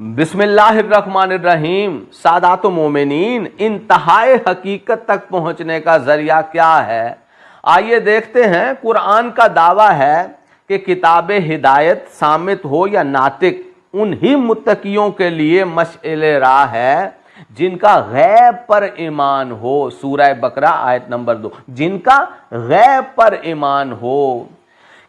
بسم اللہ الرحمن الرحیم۔ سادات و مومنین، انتہائی حقیقت تک پہنچنے کا ذریعہ کیا ہے؟ آئیے دیکھتے ہیں۔ قرآن کا دعویٰ ہے کہ کتاب ہدایت صامت ہو یا ناطق انہی متقیوں کے لیے مشعل راہ ہے جن کا غیب پر ایمان ہو۔ سورہ بقرہ آیت نمبر 2، جن کا غیب پر ایمان ہو۔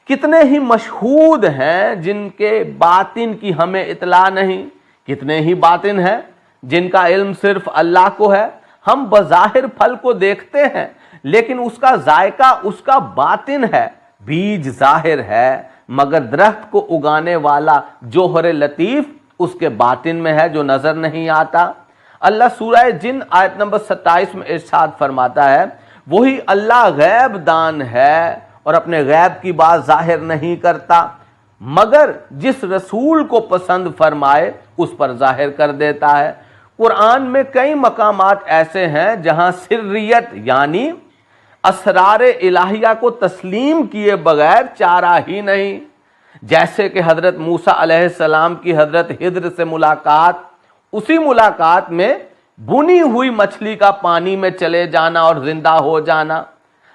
کتنے ہی مشہود ہیں جن کے باطن کی ہمیں اطلاع نہیں، کتنے ہی باطن ہیں جن کا علم صرف اللہ کو ہے۔ ہم بظاہر پھل کو دیکھتے ہیں لیکن اس کا ذائقہ اس کا باطن ہے۔ بیج ظاہر ہے مگر درخت کو اگانے والا جوہر لطیف اس کے باطن میں ہے جو نظر نہیں آتا۔ اللہ سورہ جن آیت نمبر 27 میں ارشاد فرماتا ہے، وہی اللہ غیب دان ہے اور اپنے غیب کی بات ظاہر نہیں کرتا مگر جس رسول کو پسند فرمائے اس پر ظاہر کر دیتا ہے۔ قرآن میں کئی مقامات ایسے ہیں جہاں سریت یعنی اسرار الہیہ کو تسلیم کیے بغیر چارہ ہی نہیں، جیسے کہ حضرت موسیٰ علیہ السلام کی حضرت خضر سے ملاقات، اسی ملاقات میں بنی ہوئی مچھلی کا پانی میں چلے جانا اور زندہ ہو جانا،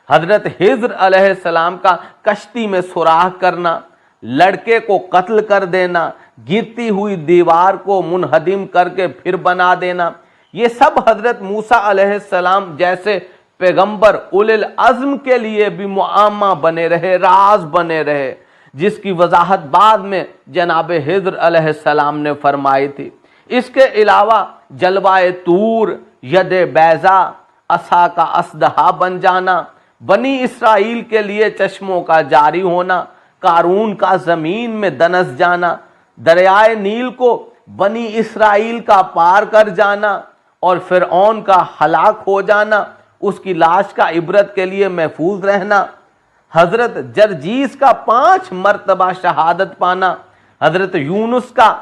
حضرت خضر علیہ السلام کا کشتی میں سوراخ کرنا، لڑکے کو قتل کر دینا، گرتی ہوئی دیوار کو منہدم کر کے پھر بنا دینا، یہ سب حضرت موسیٰ علیہ السلام جیسے پیغمبر اولی العزم کے لیے بھی معمہ بنے رہے، راز بنے رہے، جس کی وضاحت بعد میں جناب خضر علیہ السلام نے فرمائی تھی۔ اس کے علاوہ جلوہ طور، ید بیضا، عصا کا اسدحہ بن جانا، بنی اسرائیل کے لیے چشموں کا جاری ہونا، قارون کا زمین میں دنس جانا، دریائے نیل کو بنی اسرائیل کا پار کر جانا اور فرعون کا ہلاک ہو جانا، اس کی لاش کا عبرت کے لیے محفوظ رہنا، حضرت جرجیس کا 5 مرتبہ شہادت پانا، حضرت یونس کا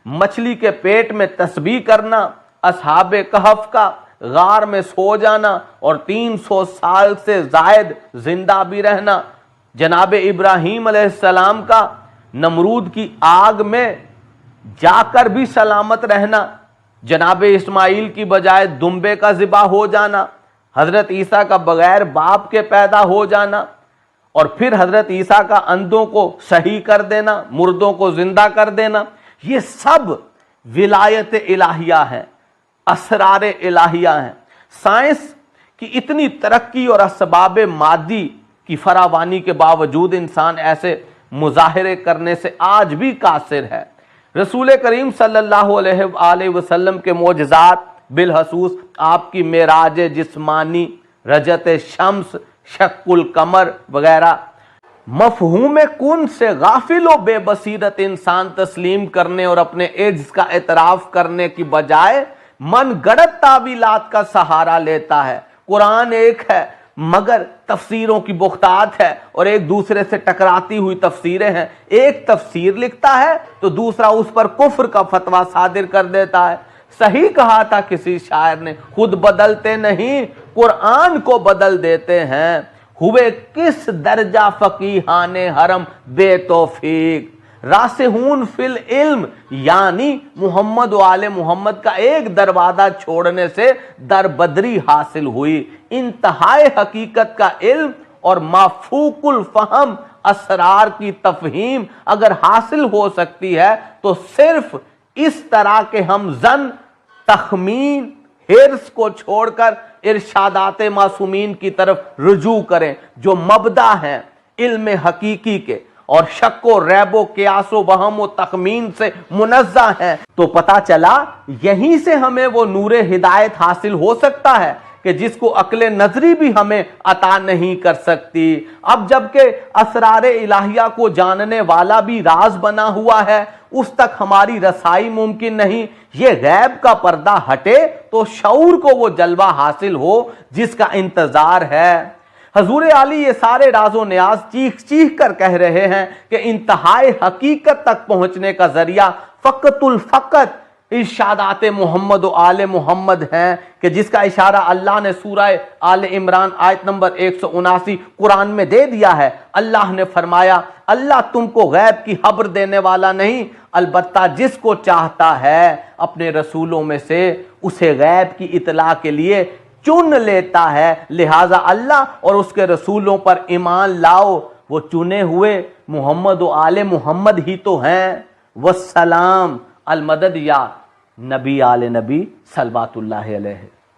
مچھلی کے پیٹ میں تسبیح کرنا، اصحاب کہف کا غار میں سو جانا اور 300 سال سے زائد زندہ بھی رہنا، جناب ابراہیم علیہ السلام کا نمرود کی آگ میں جا کر بھی سلامت رہنا، جناب اسماعیل کی بجائے دمبے کا ذبح ہو جانا، حضرت عیسیٰ کا بغیر باپ کے پیدا ہو جانا اور پھر حضرت عیسیٰ کا اندھوں کو صحیح کر دینا، مردوں کو زندہ کر دینا، یہ سب ولایت الہیہ ہیں، اسرار الہیہ ہیں۔ سائنس کی اتنی ترقی اور اسباب مادی کی فراوانی کے باوجود انسان ایسے مظاہرے کرنے سے آج بھی قاصر ہے۔ رسول کریم صلی اللہ علیہ وآلہ وسلم کے معجزات، بالخصوص آپ کی معراج جسمانی، رجت شمس، شق القمر وغیرہ، مفہوم کن سے غافل و بے بصیرت انسان تسلیم کرنے اور اپنے عجز کا اعتراف کرنے کی بجائے من گڑت تعویلات کا سہارا لیتا ہے۔ قرآن ایک ہے مگر تفسیروں کی بختات ہے اور ایک دوسرے سے ٹکراتی ہوئی تفسیریں ہیں۔ ایک تفسیر لکھتا ہے تو دوسرا اس پر کفر کا فتویٰ صادر کر دیتا ہے۔ صحیح کہا تھا کسی شاعر نے، خود بدلتے نہیں قرآن کو بدل دیتے ہیں، ہوئے کس درجہ فقیہان حرم بے توفیق۔ راسخون فی العلم یعنی محمد و آل محمد کا ایک دروازہ چھوڑنے سے در بدری حاصل ہوئی۔ انتہائی حقیقت کا علم اور مافوق الفہم اسرار کی تفہیم اگر حاصل ہو سکتی ہے تو صرف اس طرح کے ہم زن، تخمین، حرص کو چھوڑ کر ارشادات معصومین کی طرف رجوع کریں جو مبدا ہیں علم حقیقی کے اور شک و ریب و قیاس و وہم و تخمین سے منزہ ہیں، تو پتہ چلا یہیں سے ہمیں وہ نور ہدایت حاصل ہو سکتا ہے کہ جس کو عقل نظری بھی ہمیں عطا نہیں کر سکتی۔ اب جبکہ اسرار الہیہ کو جاننے والا بھی راز بنا ہوا ہے، اس تک ہماری رسائی ممکن نہیں، یہ غیب کا پردہ ہٹے تو شعور کو وہ جلوہ حاصل ہو جس کا انتظار ہے۔ حضور علی یہ سارے راز و نیاز چیخ چیخ کر کہہ رہے ہیں کہ انتہائی حقیقت تک پہنچنے کا ذریعہ فقط الفقط ارشادات محمد و آل محمد ہیں کہ جس کا اشارہ اللہ نے سورہ آل عمران آیت نمبر 179 قرآن میں دے دیا ہے۔ اللہ نے فرمایا اللہ تم کو غیب کی خبر دینے والا نہیں، البتہ جس کو چاہتا ہے اپنے رسولوں میں سے اسے غیب کی اطلاع کے لیے چن لیتا ہے، لہٰذا اللہ اور اس کے رسولوں پر ایمان لاؤ، وہ چنے ہوئے محمد و آل محمد ہی تو ہیں۔ والسلام، المدد یا نبی آل نبی صلوات اللہ علیہ۔